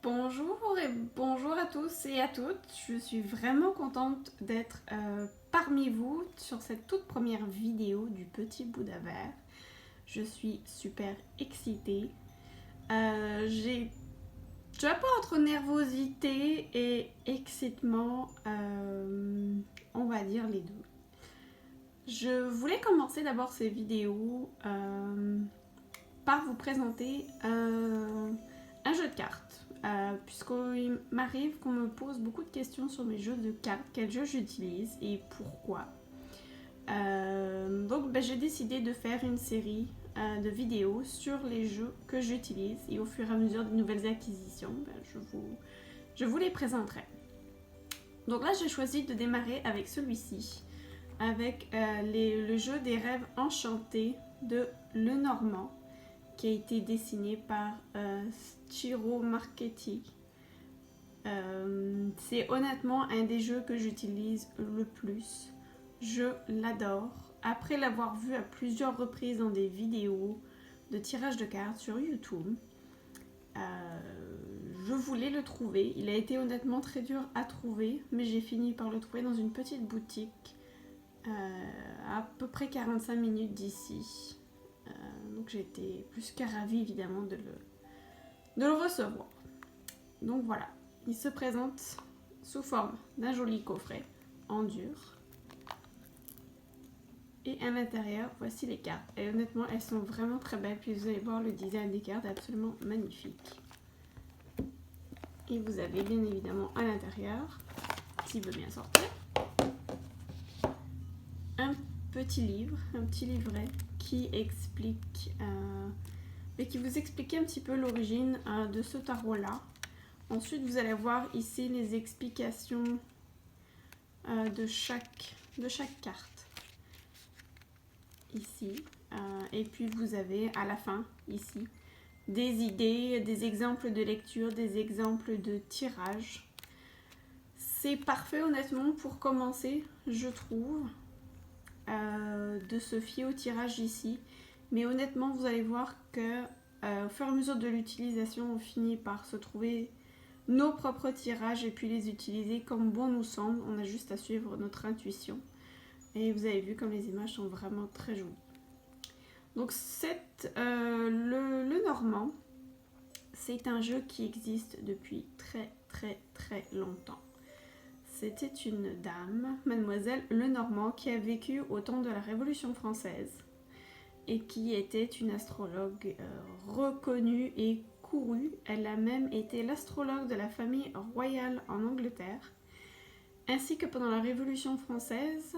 Bonjour et bonjour à tous et à toutes. Je suis vraiment contente d'être parmi vous sur cette toute première vidéo du petit Bouddha vert. Je suis super excitée. J'ai un peu entre nervosité et excitement, on va dire les deux. Je voulais commencer d'abord ces vidéos par vous présenter un jeu de cartes. Puisqu'il m'arrive qu'on me pose beaucoup de questions sur mes jeux de cartes, quels jeux j'utilise et pourquoi. Donc j'ai décidé de faire une série de vidéos sur les jeux que j'utilise et au fur et à mesure des nouvelles acquisitions, je vous les présenterai. Donc là j'ai choisi de démarrer avec celui-ci, avec le jeu des rêves enchantés de Lenormand, qui a été dessiné par Ciro Marchetti. C'est honnêtement un des jeux que j'utilise le plus. Je l'adore. Après l'avoir vu à plusieurs reprises dans des vidéos de tirage de cartes sur YouTube, je voulais le trouver. Il a été honnêtement très dur à trouver, mais j'ai fini par le trouver dans une petite boutique à peu près 45 minutes d'ici. Donc j'ai été plus qu'à ravie évidemment de le recevoir. Donc voilà, il se présente sous forme d'un joli coffret en dur. Et à l'intérieur, voici les cartes. Et honnêtement, elles sont vraiment très belles. Puis vous allez voir le design des cartes, absolument magnifique. Et vous avez bien évidemment à l'intérieur, s'il veut bien sortir, un petit livre, un petit livret qui explique et qui vous explique un petit peu l'origine de ce tarot-là. Ensuite, vous allez voir ici les explications de chaque carte. Ici. Et puis, vous avez à la fin, ici, des idées, des exemples de lecture, des exemples de tirage. C'est parfait, honnêtement, pour commencer, je trouve, de se fier au tirage ici. Mais honnêtement, vous allez voir que au fur et à mesure de l'utilisation, on finit par se trouver nos propres tirages et puis les utiliser comme bon nous semble. On a juste à suivre notre intuition. Et vous avez vu comme les images sont vraiment très jolies. Donc le Normand, c'est un jeu qui existe depuis très longtemps. C'était une dame, mademoiselle Lenormand, qui a vécu au temps de la Révolution française et qui était une astrologue reconnue et courue. Elle a même été l'astrologue de la famille royale en Angleterre, ainsi que pendant la Révolution française,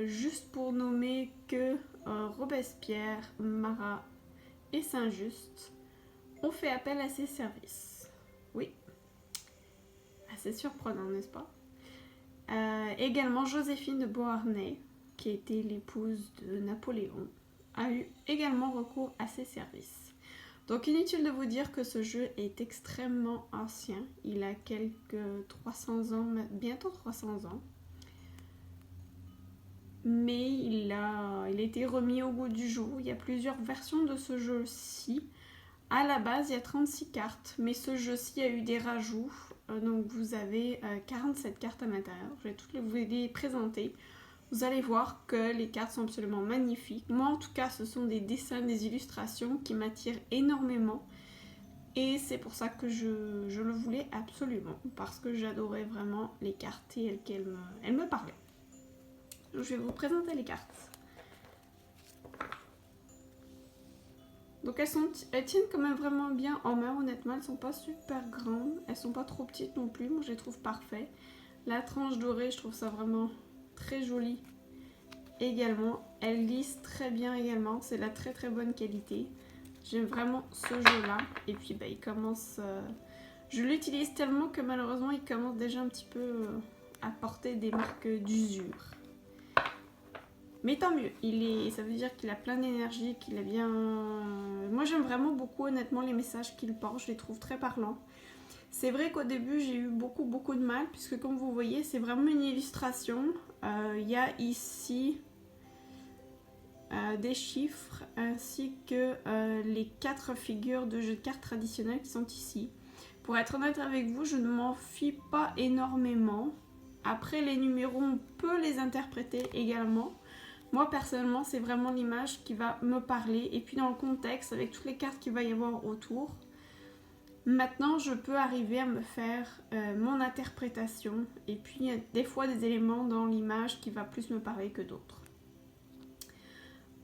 juste pour nommer que Robespierre, Marat et Saint-Just ont fait appel à ses services. Oui, assez surprenant, n'est-ce pas? Également, Joséphine de Beauharnais, qui était l'épouse de Napoléon, a eu également recours à ses services. Donc inutile de vous dire que ce jeu est extrêmement ancien. Il a quelques 300 ans, bientôt 300 ans. Mais il a été remis au goût du jour. Il y a plusieurs versions de ce jeu-ci. À la base, il y a 36 cartes, mais ce jeu-ci a eu des rajouts. Donc vous avez 47 cartes à l'intérieur. Je vais toutes vous les présenter. Vous allez voir que les cartes sont absolument magnifiques. Moi, en tout cas, ce sont des dessins, des illustrations qui m'attirent énormément. Et c'est pour ça que je le voulais absolument. Parce que j'adorais vraiment les cartes et elles me parlaient. Donc, je vais vous présenter les cartes. Donc elles tiennent quand même vraiment bien en main, honnêtement. Elles sont pas super grandes. Elles sont pas trop petites non plus. Moi, je les trouve parfaites. La tranche dorée, je trouve ça vraiment très joli également. Elle lisse très bien également. C'est de la très bonne qualité. J'aime vraiment ce jeu-là. Et puis, il commence... je l'utilise tellement que malheureusement, il commence déjà un petit peu à porter des marques d'usure. Mais tant mieux. Ça veut dire qu'il a plein d'énergie, qu'il a bien... Moi, j'aime vraiment beaucoup, honnêtement, les messages qu'il porte. Je les trouve très parlants. C'est vrai qu'au début, j'ai eu beaucoup de mal, puisque comme vous voyez, c'est vraiment une illustration. Il y a ici des chiffres, ainsi que les 4 figures de jeux de cartes traditionnels qui sont ici. Pour être honnête avec vous, je ne m'en fie pas énormément. Après, les numéros, on peut les interpréter également. Moi, personnellement, c'est vraiment l'image qui va me parler. Et puis dans le contexte, avec toutes les cartes qu'il va y avoir autour. Maintenant, je peux arriver à me faire mon interprétation. Et puis, il y a des fois des éléments dans l'image qui va plus me parler que d'autres.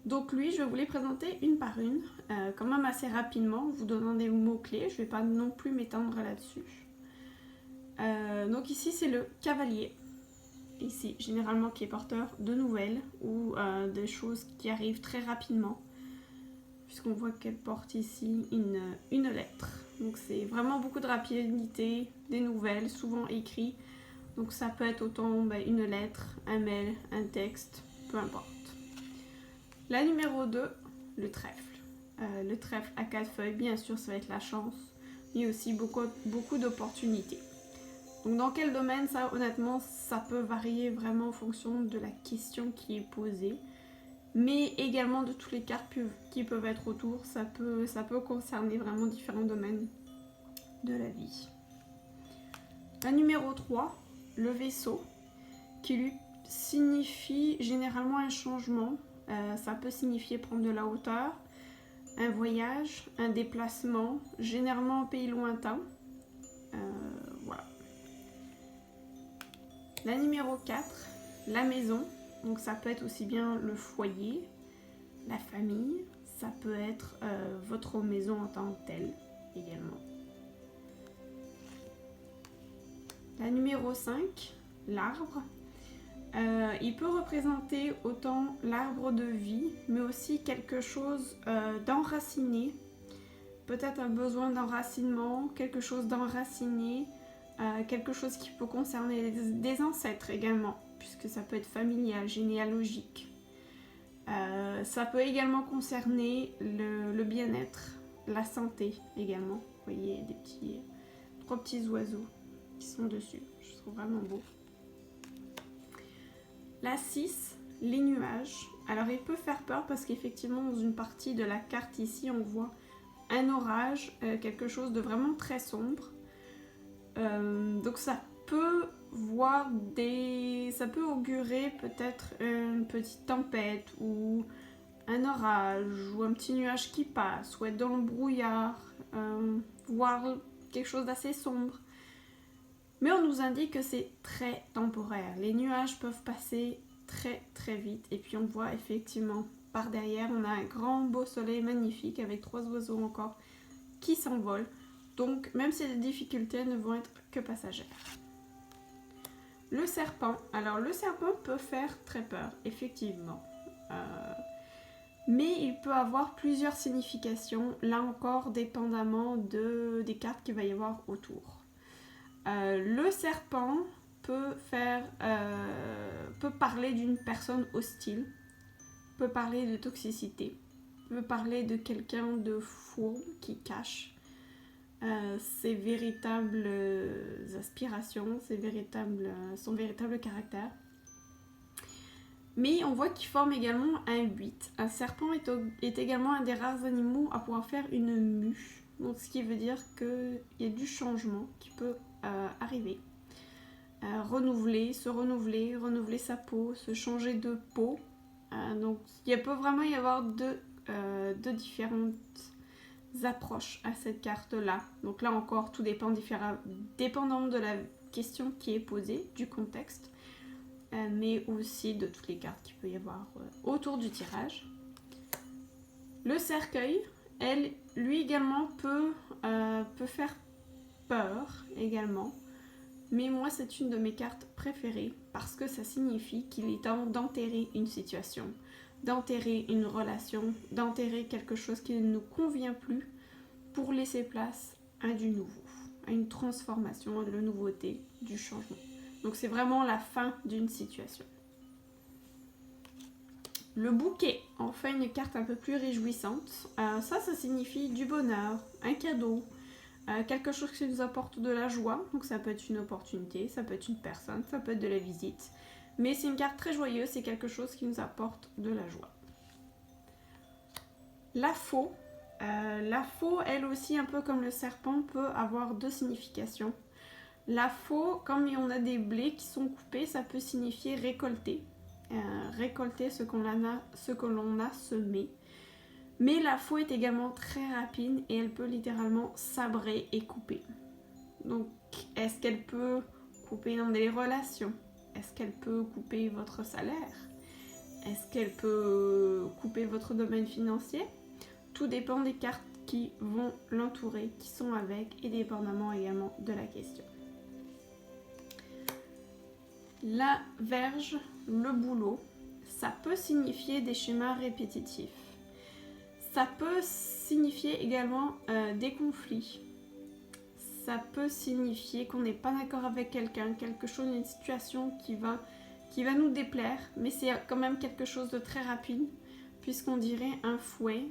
Donc lui, je vais vous les présenter une par une, quand même assez rapidement, en vous donnant des mots-clés. Je ne vais pas non plus m'étendre là-dessus. Donc ici, c'est le cavalier. Ici, généralement, qui est porteur de nouvelles ou des choses qui arrivent très rapidement. Puisqu'on voit qu'elle porte ici une lettre. Donc c'est vraiment beaucoup de rapidité, des nouvelles, souvent écrites. Donc ça peut être autant une lettre, un mail, un texte, peu importe. La numéro 2, le trèfle. Le trèfle à 4 feuilles, bien sûr, ça va être la chance, mais aussi beaucoup d'opportunités. Donc dans quel domaine, ça honnêtement, ça peut varier vraiment en fonction de la question qui est posée, mais également de toutes les cartes qui peuvent être autour. Ça peut concerner vraiment différents domaines de la vie. La numéro 3, le vaisseau, qui lui signifie généralement un changement. Ça peut signifier prendre de la hauteur, un voyage, un déplacement, généralement en pays lointain. Voilà. La numéro 4, la maison. Donc ça peut être aussi bien le foyer, la famille, ça peut être votre maison en tant que telle également. La numéro 5, l'arbre. Il peut représenter autant l'arbre de vie, mais aussi quelque chose d'enraciné. Peut-être un besoin d'enracinement, quelque chose d'enraciné, quelque chose qui peut concerner des ancêtres également, puisque ça peut être familial, généalogique. Ça peut également concerner le bien-être, la santé également. Vous voyez, trois petits oiseaux qui sont dessus. Je trouve vraiment beau. La 6, les nuages. Alors il peut faire peur parce qu'effectivement dans une partie de la carte ici on voit un orage, quelque chose de vraiment très sombre. Donc ça peut ça peut augurer peut-être une petite tempête ou un orage ou un petit nuage qui passe ou être dans le brouillard, voire quelque chose d'assez sombre. Mais on nous indique que c'est très temporaire. Les nuages peuvent passer très très vite. Et puis on voit effectivement par derrière, on a un grand beau soleil magnifique avec 3 oiseaux encore qui s'envolent. Donc même si les difficultés ne vont être que passagères. Le serpent. Alors le serpent peut faire très peur, effectivement. Mais il peut avoir plusieurs significations, là encore dépendamment des cartes qu'il va y avoir autour. Le serpent peut parler d'une personne hostile, peut parler de toxicité, peut parler de quelqu'un de fourbe qui cache ses véritables aspirations, son véritable caractère. Mais on voit qu'il forme également un 8. Un serpent est également un des rares animaux à pouvoir faire une mue. Donc, ce qui veut dire qu'il y a du changement qui peut arriver. Renouveler sa peau, se changer de peau. Donc il peut vraiment y avoir deux différentes approches à cette carte-là. Donc là encore, tout dépend dépendant de la question qui est posée, du contexte, mais aussi de toutes les cartes qu'il peut y avoir autour du tirage. Le cercueil, lui également peut faire peur également. Mais moi, c'est une de mes cartes préférées parce que ça signifie qu'il est temps d'enterrer une situation, d'enterrer une relation, d'enterrer quelque chose qui ne nous convient plus pour laisser place à du nouveau, à une transformation, à de la nouveauté, du changement. Donc c'est vraiment la fin d'une situation. Le bouquet, enfin une carte un peu plus réjouissante. Ça signifie du bonheur, un cadeau, quelque chose qui nous apporte de la joie. Donc ça peut être une opportunité, ça peut être une personne, ça peut être de la visite. Mais c'est une carte très joyeuse, c'est quelque chose qui nous apporte de la joie. La faux, La faux, elle aussi, un peu comme le serpent, peut avoir deux significations. La faux, comme on a des blés qui sont coupés, ça peut signifier récolter. Récolter ce que l'on a semé. Mais la faux est également très rapide et elle peut littéralement sabrer et couper. Donc, est-ce qu'elle peut couper dans des relations? Est-ce qu'elle peut couper votre salaire? Est-ce qu'elle peut couper votre domaine financier? Tout dépend des cartes qui vont l'entourer, qui sont avec, et dépendamment également de la question. La Vierge, le boulot, ça peut signifier des schémas répétitifs. Ça peut signifier également des conflits. Ça peut signifier qu'on n'est pas d'accord avec quelqu'un, quelque chose, une situation qui va nous déplaire, mais c'est quand même quelque chose de très rapide, puisqu'on dirait un fouet,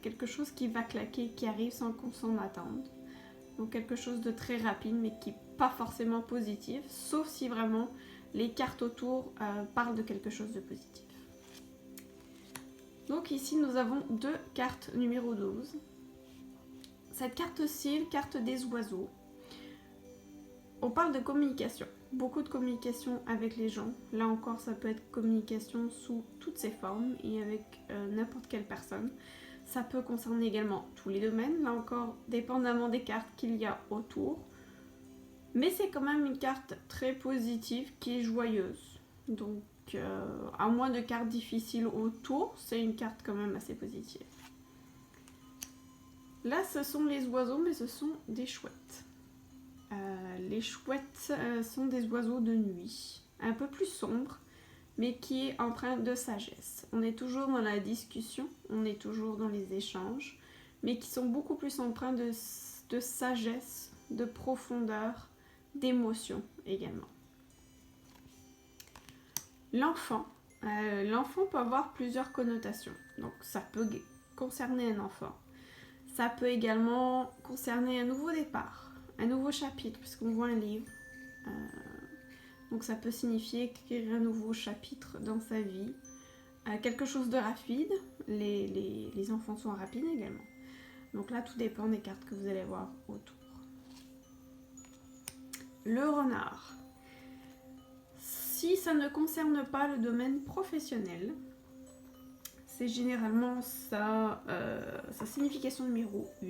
quelque chose qui va claquer, qui arrive sans qu'on s'en attende. Donc quelque chose de très rapide, mais qui n'est pas forcément positif, sauf si vraiment les cartes autour parlent de quelque chose de positif. Donc ici, nous avons deux cartes numéro 12. Cette carte-ci, carte des oiseaux. On parle de communication. Beaucoup de communication avec les gens. Là encore, ça peut être communication sous toutes ses formes et avec n'importe quelle personne. Ça peut concerner également tous les domaines. Là encore, dépendamment des cartes qu'il y a autour. Mais c'est quand même une carte très positive qui est joyeuse. Donc, à moins de cartes difficiles autour, c'est une carte quand même assez positive. Là, ce sont les oiseaux, mais ce sont des chouettes. Les chouettes sont des oiseaux de nuit, un peu plus sombres, mais qui est empreint de sagesse. On est toujours dans la discussion, on est toujours dans les échanges, mais qui sont beaucoup plus empreints de sagesse, de profondeur, d'émotion également. L'enfant. L'enfant peut avoir plusieurs connotations. Donc ça peut concerner un enfant. Ça peut également concerner un nouveau départ, un nouveau chapitre, puisqu'on voit un livre. Donc ça peut signifier écrire un nouveau chapitre dans sa vie. Quelque chose de rapide. Les enfants sont rapides également. Donc là, tout dépend des cartes que vous allez voir autour. Le renard. Si ça ne concerne pas le domaine professionnel, c'est généralement sa signification numéro 1.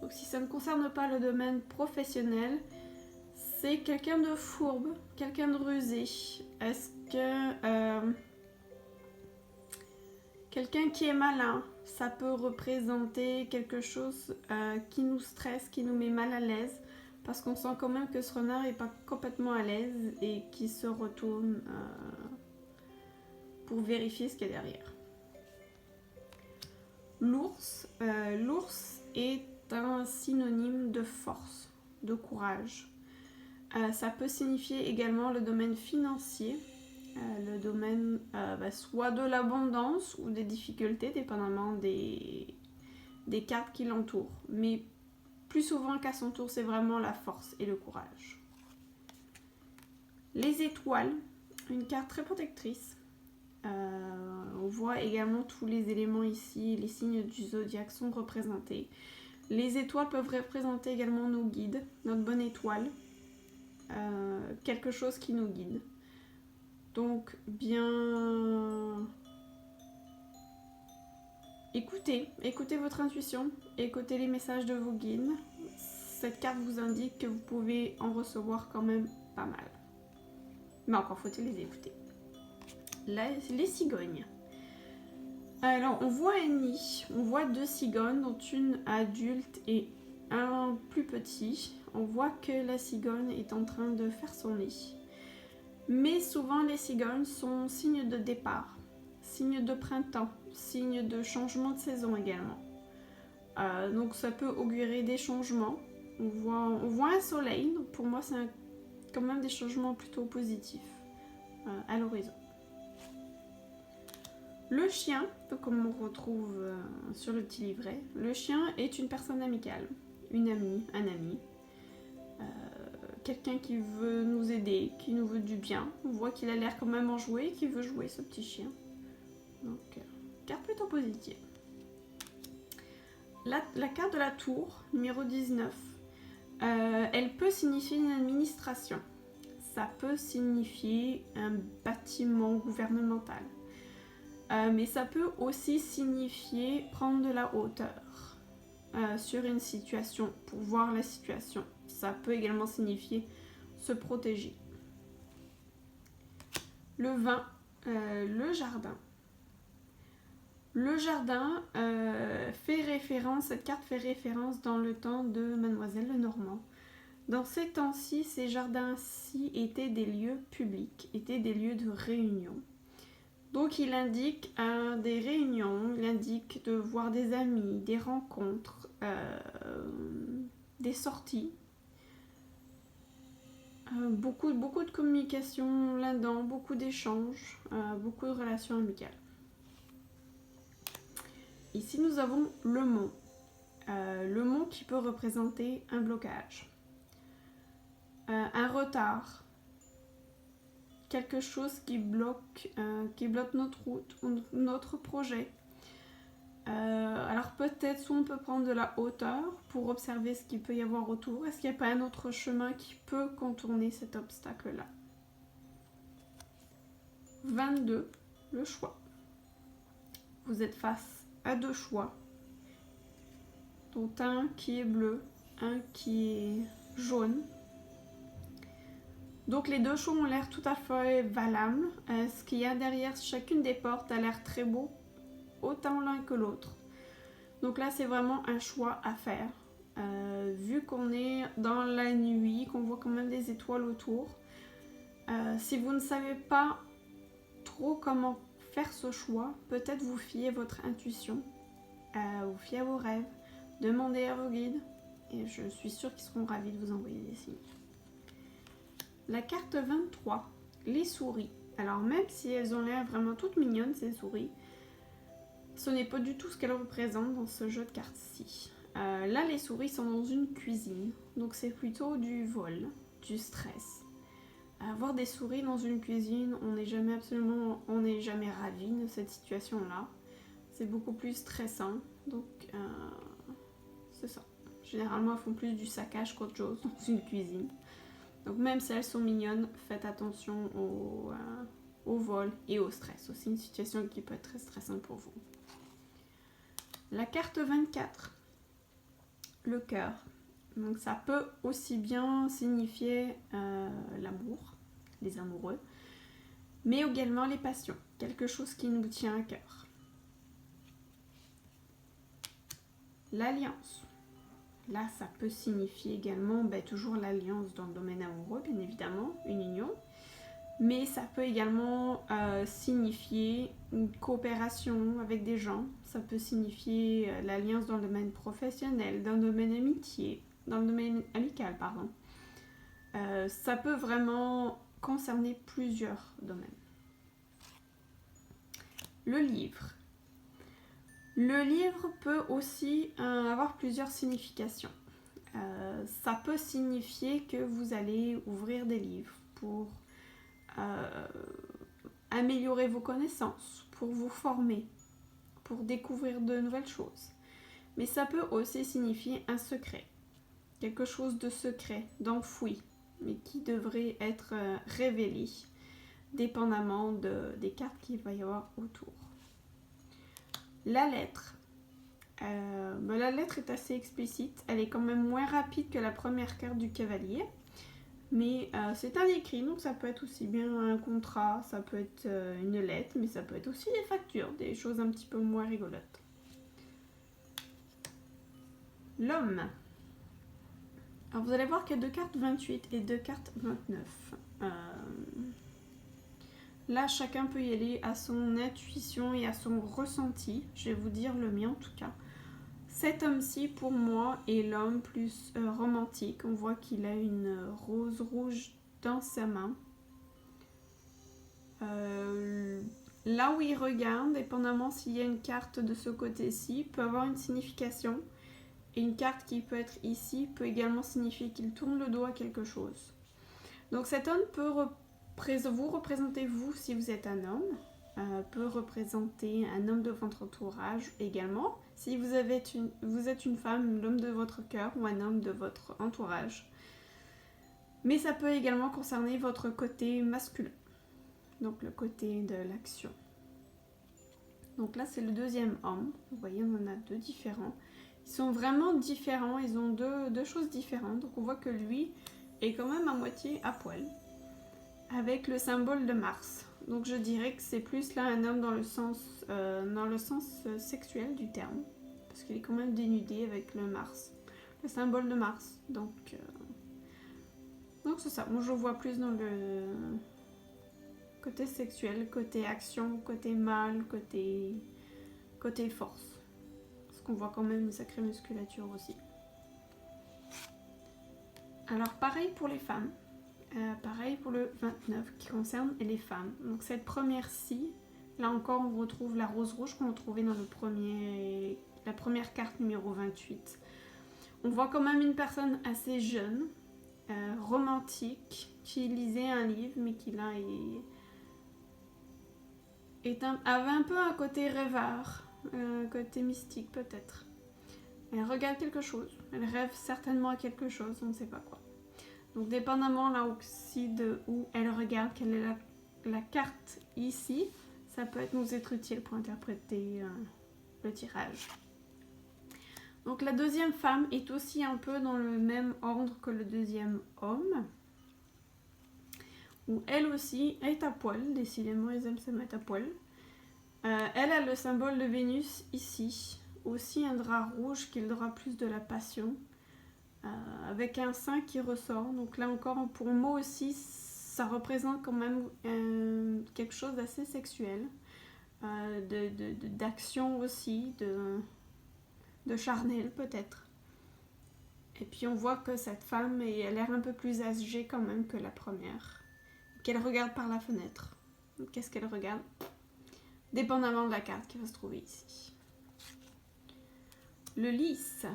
Donc si ça ne concerne pas le domaine professionnel, c'est quelqu'un de fourbe, quelqu'un de rusé. Est-ce que quelqu'un qui est malin, ça peut représenter quelque chose qui nous stresse, qui nous met mal à l'aise, parce qu'on sent quand même que ce renard n'est pas complètement à l'aise et qui se retourne pour vérifier ce qu'il y a derrière. L'ours. L'ours est un synonyme de force, de courage. Ça peut signifier également le domaine financier, le domaine soit de l'abondance ou des difficultés, dépendamment des cartes qui l'entourent. Mais plus souvent qu'à son tour, c'est vraiment la force et le courage. Les étoiles, une carte très protectrice. On voit également tous les éléments ici, les signes du zodiaque sont représentés. Les étoiles peuvent représenter également nos guides, notre bonne étoile, quelque chose qui nous guide. Donc bien écoutez votre intuition, écoutez les messages de vos guides. Cette carte vous indique que vous pouvez en recevoir quand même pas mal. Mais encore faut-il les écouter. Les cigognes. Alors, on voit un nid. On voit deux cigognes, dont une adulte et un plus petit. On voit que la cigogne est en train de faire son nid. Mais souvent, les cigognes sont signes de départ, signes de printemps, signes de changement de saison également. Donc, ça peut augurer des changements. On voit un soleil. Donc, pour moi, c'est quand même des changements plutôt positifs à l'horizon. Le chien, comme on retrouve sur le petit livret, le chien est une personne amicale, une amie, un ami, quelqu'un qui veut nous aider, qui nous veut du bien. On voit qu'il a l'air quand même enjoué, qu'il veut jouer ce petit chien. Donc, carte plutôt positive. La carte de la tour, numéro 19, elle peut signifier une administration. Ça peut signifier un bâtiment gouvernemental. Mais ça peut aussi signifier prendre de la hauteur sur une situation pour voir la situation. Ça peut également signifier se protéger. Le 20, le jardin. Le jardin cette carte fait référence dans le temps de Mademoiselle Lenormand. Dans ces temps-ci, ces jardins-ci étaient des lieux publics, étaient des lieux de réunion. Donc il indique des réunions, il indique de voir des amis, des rencontres, des sorties. Beaucoup de communication là-dedans, beaucoup d'échanges, beaucoup de relations amicales. Ici nous avons le mont. Le mont qui peut représenter un blocage, un retard, quelque chose qui bloque notre route ou notre projet. Alors peut-être soit on peut prendre de la hauteur pour observer ce qu'il peut y avoir autour. Est-ce qu'il n'y a pas un autre chemin qui peut contourner cet obstacle-là? 22, le choix. Vous êtes face à 2 choix, dont un qui est bleu, un qui est jaune. Donc les 2 choix ont l'air tout à fait valables. Ce qu'il y a derrière chacune des portes a l'air très beau, autant l'un que l'autre. Donc là c'est vraiment un choix à faire. Vu qu'on est dans la nuit, qu'on voit quand même des étoiles autour, si vous ne savez pas trop comment faire ce choix, peut-être vous fiez à votre intuition, vous fiez à vos rêves, demandez à vos guides et je suis sûre qu'ils seront ravis de vous envoyer des signes. La carte 23, les souris. Alors même si elles ont l'air vraiment toutes mignonnes ces souris, ce n'est pas du tout ce qu'elles représentent dans ce jeu de cartes-ci. Là les souris sont dans une cuisine, donc c'est plutôt du vol, du stress. Avoir des souris dans une cuisine, on n'est jamais ravi de cette situation-là. C'est beaucoup plus stressant, donc c'est ça. Généralement elles font plus du saccage qu'autre chose dans une cuisine. Donc même si elles sont mignonnes, faites attention au vol et au stress. C'est aussi une situation qui peut être très stressante pour vous. La carte 24, le cœur. Donc ça peut aussi bien signifier l'amour, les amoureux, mais également les passions, quelque chose qui nous tient à cœur. L'alliance. Là, ça peut signifier également toujours l'alliance dans le domaine amoureux, bien évidemment, une union. Mais ça peut également signifier une coopération avec des gens. Ça peut signifier l'alliance dans le domaine professionnel, dans le domaine amitié, dans le domaine amical, pardon. Ça peut vraiment concerner plusieurs domaines. Le livre. Le livre peut aussi avoir plusieurs significations. Ça peut signifier que vous allez ouvrir des livres pour améliorer vos connaissances, pour vous former, pour découvrir de nouvelles choses. Mais ça peut aussi signifier un secret, quelque chose de secret, d'enfoui, mais qui devrait être révélé, dépendamment des cartes qu'il va y avoir autour. La lettre. La lettre est assez explicite, elle est quand même moins rapide que la première carte du cavalier, mais c'est un écrit, donc ça peut être aussi bien un contrat, ça peut être une lettre, mais ça peut être aussi des factures, des choses un petit peu moins rigolotes. L'homme. Alors vous allez voir qu'il y a 2 cartes 28 et 2 cartes 29. Là, chacun peut y aller à son intuition et à son ressenti. Je vais vous dire le mien en tout cas. Cet homme-ci, pour moi, est l'homme plus romantique. On voit qu'il a une rose rouge dans sa main. Là où il regarde, dépendamment s'il y a une carte de ce côté-ci, peut avoir une signification. Et une carte qui peut être ici peut également signifier qu'il tourne le dos à quelque chose. Donc cet homme peut vous représenter vous si vous êtes un homme. peut représenter un homme de votre entourage également. Si vous êtes une femme, l'homme de votre cœur ou un homme de votre entourage. Mais ça peut également concerner votre côté masculin, donc le côté de l'action. Donc là, c'est le deuxième homme. Vous voyez, on en a deux différents. Ils sont vraiment différents, ils ont deux choses différentes. Donc on voit que lui est quand même à moitié à poil, avec le symbole de Mars. Donc je dirais que c'est plus là un homme dans le sens sexuel du terme, parce qu'il est quand même dénudé avec le Mars, le symbole de Mars. Donc c'est ça. Moi je vois plus dans le côté sexuel, côté action, côté mâle, côté force. Parce qu'on voit quand même une sacrée musculature aussi. Alors pareil pour les femmes. Pareil pour le 29 qui concerne les femmes. Donc cette première-ci, là encore on retrouve la rose rouge qu'on retrouvait dans la première carte numéro 28. On voit quand même une personne assez jeune, romantique, qui lisait un livre mais qui là avait un peu un côté rêveur, un côté mystique peut-être. Elle regarde quelque chose, elle rêve certainement à quelque chose, on ne sait pas quoi. Donc dépendamment là aussi de où elle regarde, quelle est la carte ici, ça peut nous être utile pour interpréter le tirage. Donc la deuxième femme est aussi un peu dans le même ordre que le deuxième homme, où elle aussi est à poil, décidément ils aiment se mettre à poil. Elle a le symbole de Vénus ici, aussi un drap rouge qui est le drap plus de la passion. Avec un sein qui ressort. Donc là encore, pour moi aussi, ça représente quand même quelque chose d'assez sexuel, d'action aussi, de charnel peut-être. Et puis on voit que cette femme a l'air un peu plus âgée quand même que la première, qu'elle regarde par la fenêtre. Qu'est-ce qu'elle regarde? Dépendamment de la carte qui va se trouver ici. Le lys.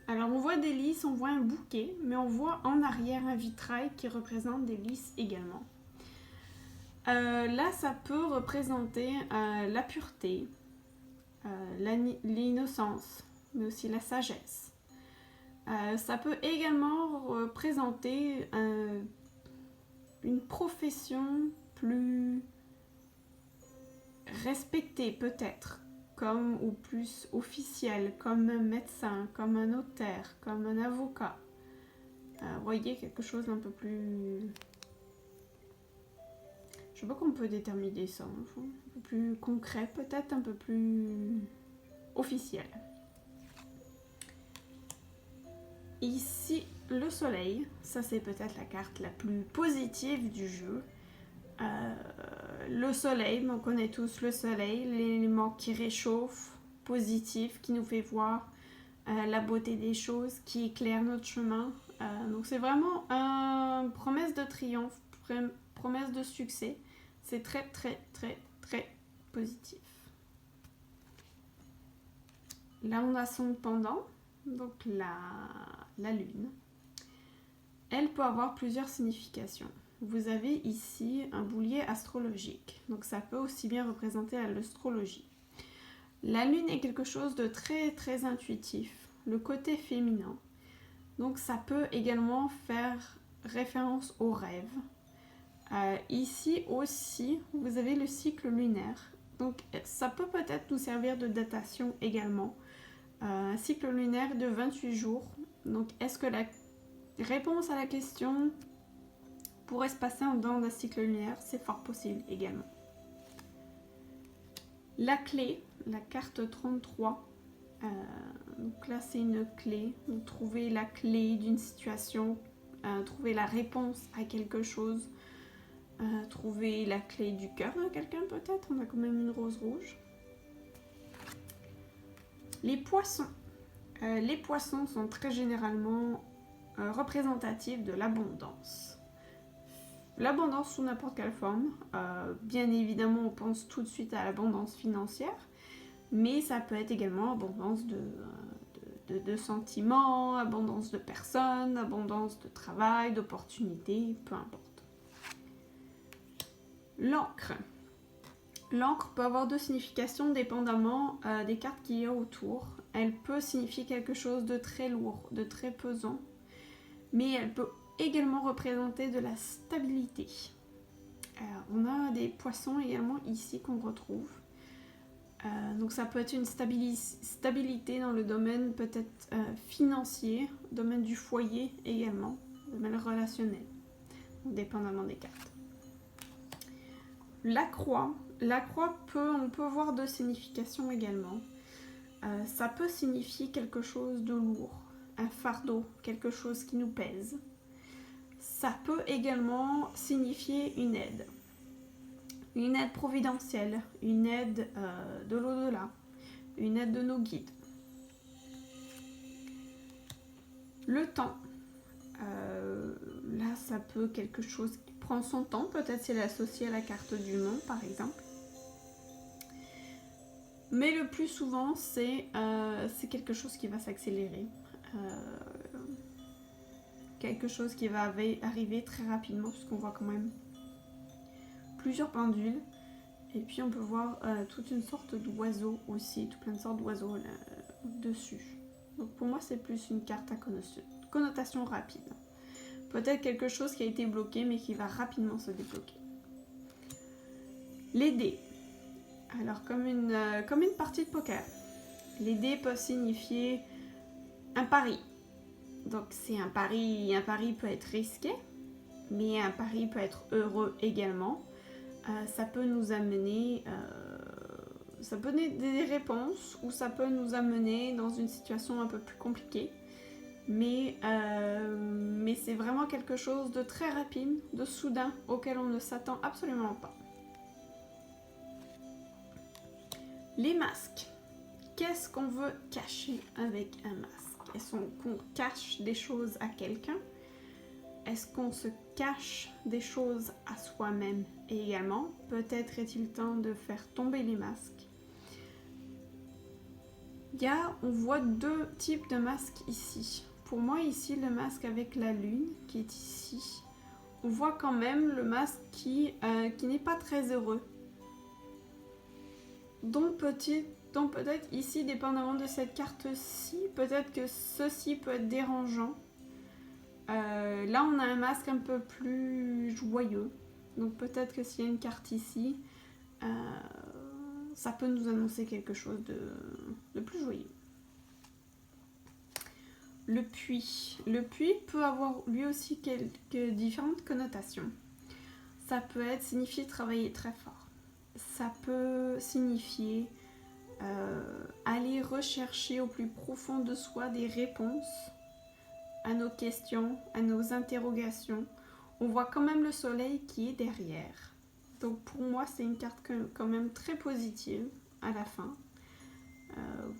Alors on voit des lys, on voit un bouquet, mais on voit en arrière un vitrail qui représente des lys également. Là, ça peut représenter la pureté, l'innocence, mais aussi la sagesse. Ça peut également représenter une profession plus respectée peut-être, ou plus officiel, comme un médecin, comme un notaire, comme un avocat. Vous voyez, quelque chose d'un peu plus... Je sais pas comment on peut déterminer ça, un peu plus concret, peut-être un peu plus officiel. Ici, le soleil, ça c'est peut-être la carte la plus positive du jeu. Le soleil, on connaît tous le soleil, l'élément qui réchauffe, positif, qui nous fait voir la beauté des choses, qui éclaire notre chemin. Donc c'est vraiment une promesse de triomphe, promesse de succès. C'est très très très très positif. Là on a son pendant, donc la lune. Elle peut avoir plusieurs significations. Vous avez ici un boulier astrologique, donc ça peut aussi bien représenter l'astrologie. La lune est quelque chose de très très intuitif, le côté féminin. Donc ça peut également faire référence aux rêves. Ici aussi, vous avez le cycle lunaire. Donc ça peut peut-être nous servir de datation également. Un cycle lunaire de 28 jours. Donc est-ce que la réponse à la question pourrait se passer en dedans d'un cycle lunaire? C'est fort possible également. La clé, la carte 33. Donc là c'est une clé. Vous trouvez la clé d'une situation, trouver la réponse à quelque chose, trouver la clé du cœur de quelqu'un peut-être. On a quand même une rose rouge. Les poissons. Les poissons sont très généralement représentatifs de l'abondance. L'abondance sous n'importe quelle forme. Bien évidemment, on pense tout de suite à l'abondance financière, mais ça peut être également abondance de sentiments, abondance de personnes, abondance de travail, d'opportunités, peu importe. L'encre. L'encre peut avoir deux significations dépendamment des cartes qu'il y a autour. Elle peut signifier quelque chose de très lourd, de très pesant, mais elle peut également représenter de la stabilité. On a des poissons également ici qu'on retrouve. Donc ça peut être une stabilité dans le domaine peut-être financier, domaine du foyer également, domaine relationnel, dépendamment des cartes. La croix on peut voir deux significations également. Ça peut signifier quelque chose de lourd, un fardeau, quelque chose qui nous pèse. Ça peut également signifier une aide providentielle, une aide de l'au-delà, une aide de nos guides. Le temps, là ça peut quelque chose qui prend son temps, peut-être c'est associé à la carte du monde par exemple. Mais le plus souvent c'est quelque chose qui va s'accélérer, quelque chose qui va arriver très rapidement puisqu'on voit quand même plusieurs pendules. Et puis on peut voir toute une sorte d'oiseau aussi, tout plein de sortes d'oiseaux là, dessus. Donc pour moi c'est plus une carte à connotation rapide. Peut-être quelque chose qui a été bloqué mais qui va rapidement se débloquer. Les dés. Alors comme une partie de poker. Les dés peuvent signifier un pari. Donc c'est un pari peut être risqué, mais un pari peut être heureux également. Ça peut nous amener ça peut donner des réponses ou ça peut nous amener dans une situation un peu plus compliquée. Mais c'est vraiment quelque chose de très rapide, de soudain, auquel on ne s'attend absolument pas. Les masques. Qu'est-ce qu'on veut cacher avec un masque? Est-ce qu'on cache des choses à quelqu'un? Est-ce qu'on se cache des choses à soi-même également? Peut-être est-il temps de faire tomber les masques. On voit deux types de masques ici. Pour moi ici, le masque avec la lune qui est ici. On voit quand même le masque qui n'est pas très heureux. Donc peut-être ici, dépendamment de cette carte-ci, peut-être que ceci peut être dérangeant. Là, on a un masque un peu plus joyeux. Donc peut-être que s'il y a une carte ici, ça peut nous annoncer quelque chose de plus joyeux. Le puits. Le puits peut avoir lui aussi quelques différentes connotations. Ça peut signifier travailler très fort. Ça peut signifier aller rechercher au plus profond de soi des réponses à nos questions, à nos interrogations. On voit quand même le soleil qui est derrière. Donc pour moi, c'est une carte quand même très positive à la fin.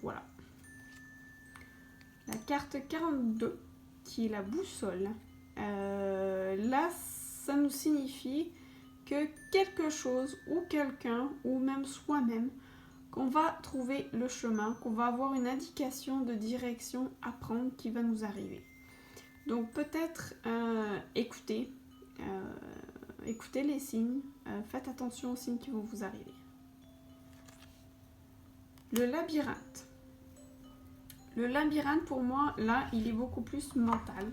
Voilà. La carte 42, qui est la boussole. Là, ça nous signifie que quelque chose ou quelqu'un, ou même soi-même, qu'on va trouver le chemin, qu'on va avoir une indication de direction à prendre qui va nous arriver. Donc peut-être écoutez les signes, faites attention aux signes qui vont vous arriver. Le labyrinthe. Le labyrinthe pour moi, là, il est beaucoup plus mental.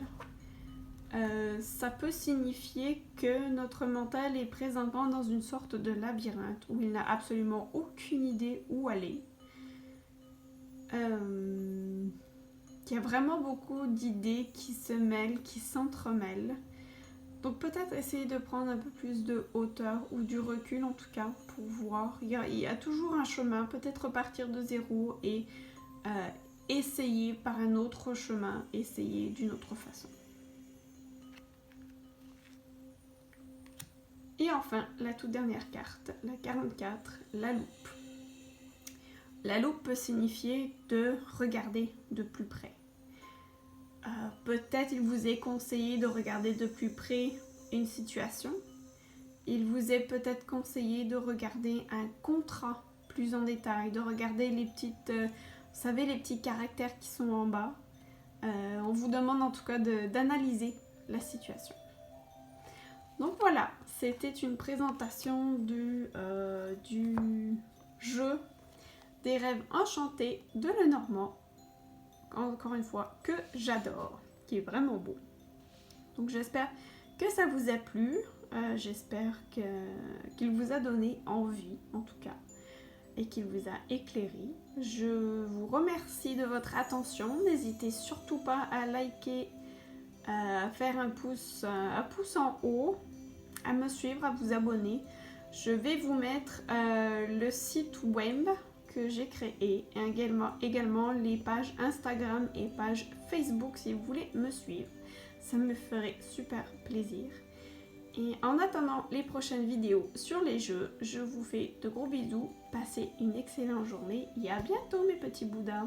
Ça peut signifier que notre mental est présentement dans une sorte de labyrinthe où il n'a absolument aucune idée où aller. Il y a vraiment beaucoup d'idées qui se mêlent, qui s'entremêlent. Donc peut-être essayer de prendre un peu plus de hauteur ou du recul en tout cas pour voir. Il y a toujours un chemin, peut-être repartir de zéro et essayer par un autre chemin, essayer d'une autre façon. Et enfin, la toute dernière carte, la 44, la loupe. La loupe peut signifier de regarder de plus près. Peut-être il vous est conseillé de regarder de plus près une situation. Il vous est peut-être conseillé de regarder un contrat plus en détail, de regarder les petites, vous savez, les petits caractères qui sont en bas. On vous demande en tout cas d'analyser la situation. Donc voilà, c'était une présentation du jeu des rêves enchantés de Lenormand, encore une fois, que j'adore, qui est vraiment beau. Donc j'espère que ça vous a plu, j'espère qu'il vous a donné envie, en tout cas, et qu'il vous a éclairé. Je vous remercie de votre attention, n'hésitez surtout pas à liker, à faire un pouce en haut, à me suivre, à vous abonner. Je vais vous mettre le site web que j'ai créé et également les pages Instagram et pages Facebook si vous voulez me suivre. Ça me ferait super plaisir. Et en attendant les prochaines vidéos sur les jeux, je vous fais de gros bisous. Passez une excellente journée et à bientôt mes petits Bouddhas.